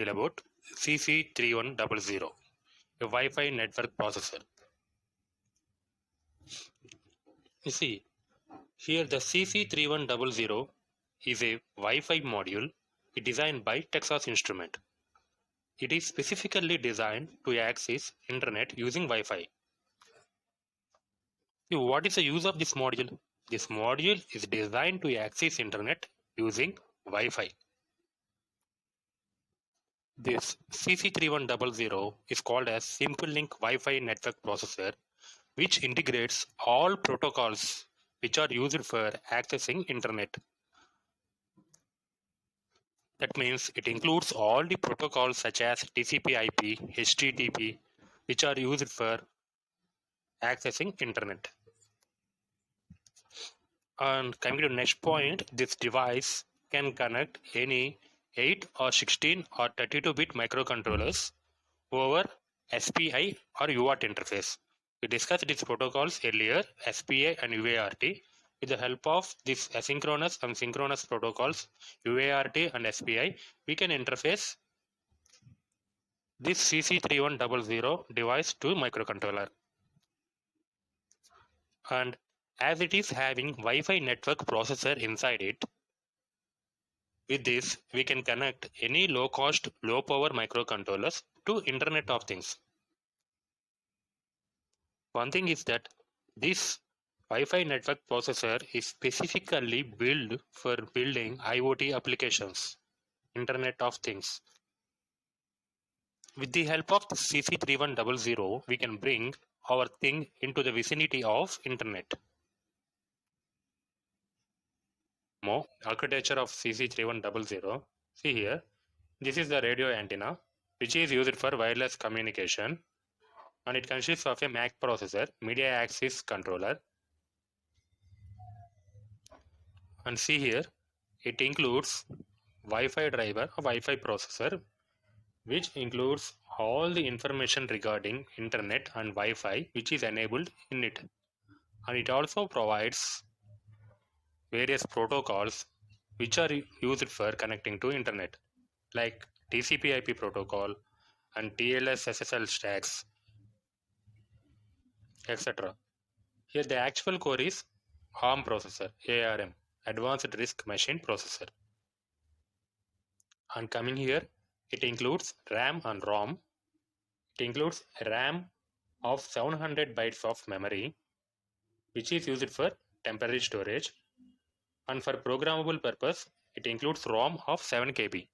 About CC3100, a Wi-Fi network processor. You see, here the CC3100 is a Wi-Fi module designed by Texas Instruments. It is specifically designed to access internet using Wi-Fi. What is the use of this module? This module is designed to access internet using Wi-Fi. This CC3100 is called as SimpleLink Wi-Fi Network Processor, which integrates all protocols which are used for accessing internet. That means it includes all the protocols such as TCP/IP, HTTP, which are used for accessing internet. And coming to the next point, this device can connect any 8 or 16 or 32-bit microcontrollers over SPI or UART interface. We discussed these protocols earlier, SPI and UART. With the help of these asynchronous and synchronous protocols, UART and SPI, we can interface this CC3100 device to microcontroller. And as it is having Wi-Fi network processor inside it, with this we can connect any low-cost, low-power microcontrollers to Internet of Things. One thing is that this Wi-Fi network processor is specifically built for building IoT applications, Internet of Things. With the help of the CC3100, we can bring our thing into the vicinity of Internet. More architecture of CC3100. See here, this is the radio antenna, which is used for wireless communication, and it consists of a MAC processor, media access controller. And see here, it includes Wi-Fi driver, a Wi-Fi processor, which includes all the information regarding internet and Wi-Fi which is enabled in it. And it also provides various protocols which are used for connecting to internet, like TCP/IP protocol and TLS SSL stacks, etc. Here the actual core is ARM processor, ARM, Advanced Risk Machine Processor. And coming here, it includes RAM and ROM. It includes RAM of 700 bytes of memory, which is used for temporary storage. And for programmable purpose, it includes ROM of 7 KB.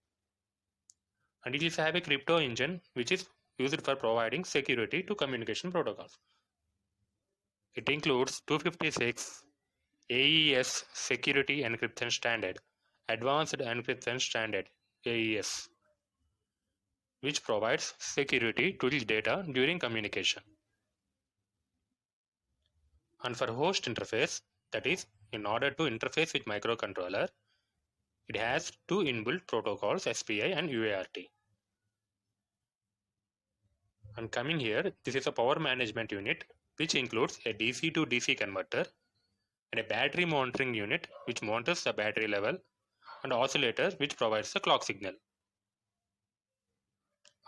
And it is have a crypto engine which is used for providing security to communication protocols. It includes 256 AES Security Encryption Standard, Advanced Encryption Standard AES, which provides security to this data during communication. And for host interface, that is, in order to interface with microcontroller, it has two inbuilt protocols, SPI and UART. And coming here, this is a power management unit which includes a DC to DC converter and a battery monitoring unit which monitors the battery level, and oscillator which provides the clock signal.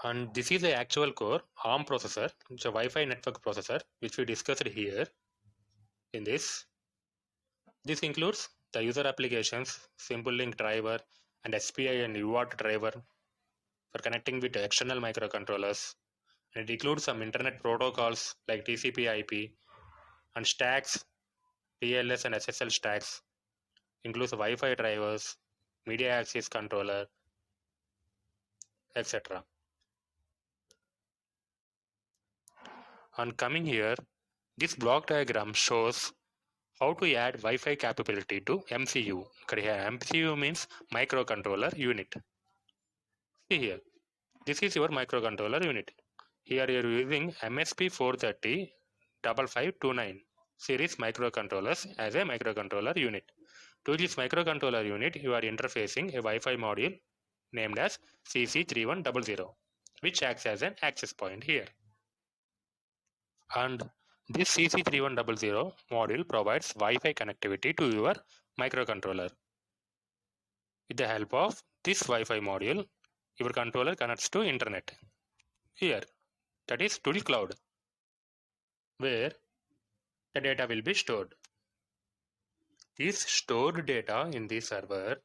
And this is the actual core ARM processor, which is a Wi-Fi network processor, which we discussed here in this. This includes the user applications, SimpleLink driver, and SPI and UART driver for connecting with external microcontrollers. And it includes some internet protocols like TCP/IP and stacks, TLS and SSL stacks. Includes Wi-Fi drivers, media access controller, etc. And coming here, this block diagram shows how to add Wi-Fi capability to MCU. MCU means microcontroller unit. See here, this is your microcontroller unit. Here you are using MSP430 5529 series microcontrollers as a microcontroller unit. To this microcontroller unit, you are interfacing a Wi-Fi module named as CC3100, which acts as an access point here. And this CC3100 module provides Wi-Fi connectivity to your microcontroller. With the help of this Wi-Fi module, your controller connects to internet. Here, that is to the cloud, where the data will be stored. This stored data in the server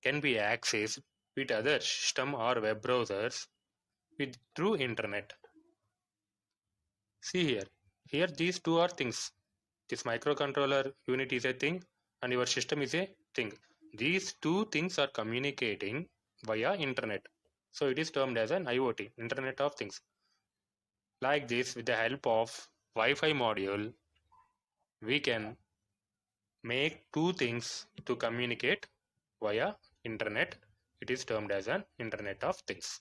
can be accessed with other system or web browsers through internet. See here these two are things. This microcontroller unit is a thing and your system is a thing. These two things are communicating via internet. So it is termed as an IoT, Internet of Things. Like this, with the help of Wi-Fi module, we can make two things to communicate via internet. It is termed as an Internet of Things.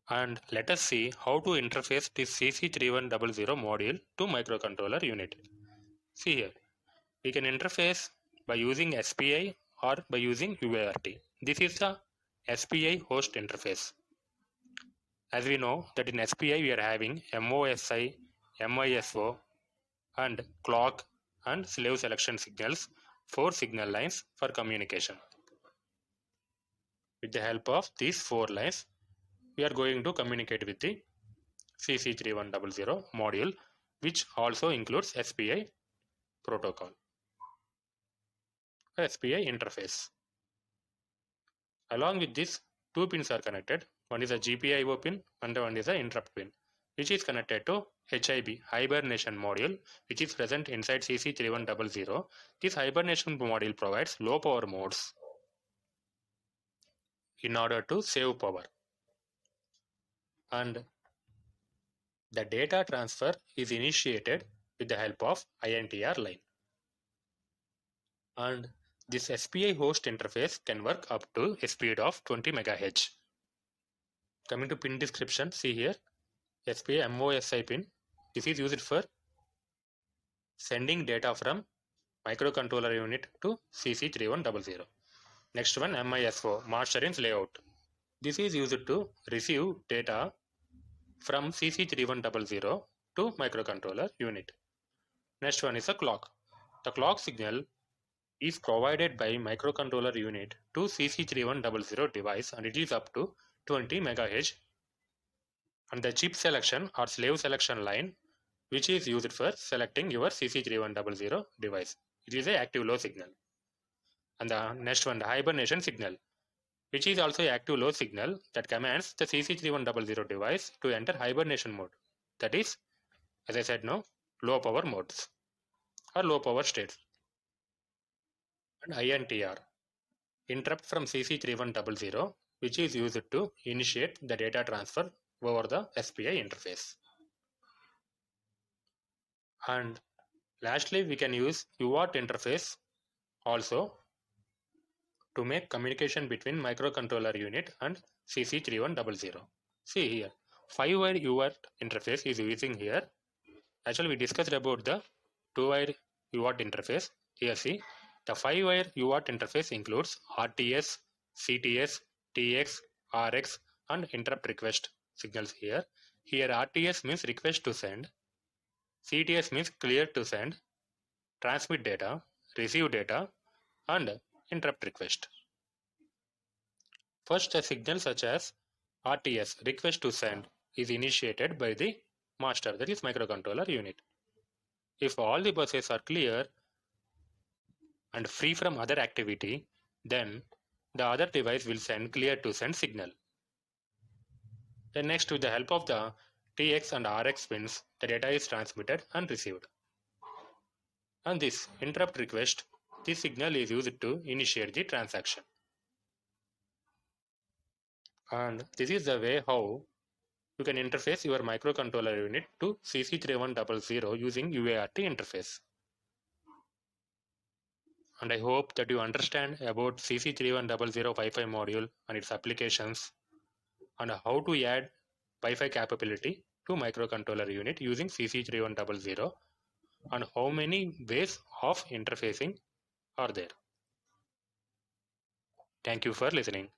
And let us see how to interface this CC3100 module to microcontroller unit. See here, we can interface by using SPI or by using UART. This is the SPI host interface. As we know that in SPI we are having MOSI, MISO and clock and slave selection signals, 4 signal lines for communication. With the help of these 4 lines, we are going to communicate with the CC3100 module, which also includes SPI protocol, SPI interface. Along with this, 2 pins are connected. One is a GPIO pin and one is an interrupt pin, which is connected to HIB, hibernation module, which is present inside CC3100. This hibernation module provides low power modes in order to save power. And the data transfer is initiated with the help of INTR line. And this SPI host interface can work up to a speed of 20 MHz. Coming to pin description, see here, SPI MOSI pin. This is used for sending data from microcontroller unit to CC3100. Next one, MISO, master in layout. This is used to receive data from CC3100 to microcontroller unit. Next one is a clock. The clock signal is provided by microcontroller unit to CC3100 device and it is up to 20 MHz. And the chip selection or slave selection line, which is used for selecting your CC3100 device. It is a active low signal. And the next one, the hibernation signal, which is also an active low signal that commands the CC3100 device to enter hibernation mode. That is, as I said, low power modes or low power states. And INTR, interrupt from CC3100, which is used to initiate the data transfer over the SPI interface. And lastly, we can use UART interface also to make communication between microcontroller unit and CC3100. See here, 5-wire UART interface is using here. Actually, we discussed about the 2-wire UART interface. Here see, the 5-wire UART interface includes RTS, CTS, TX, RX and interrupt request signals here. Here RTS means request to send, CTS means clear to send, transmit data, receive data and interrupt request. First, a signal such as RTS, request to send, is initiated by the master, that is microcontroller unit. If all the buses are clear and free from other activity, then the other device will send clear to send signal. Then next, with the help of the TX and RX pins, the data is transmitted and received. And this interrupt request, this signal is used to initiate the transaction. And this is the way how you can interface your microcontroller unit to CC3100 using UART interface. And I hope that you understand about CC3100 Wi-Fi module and its applications and how to add Wi-Fi capability to microcontroller unit using CC3100 and how many ways of interfacing are there. Thank you for listening.